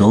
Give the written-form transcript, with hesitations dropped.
2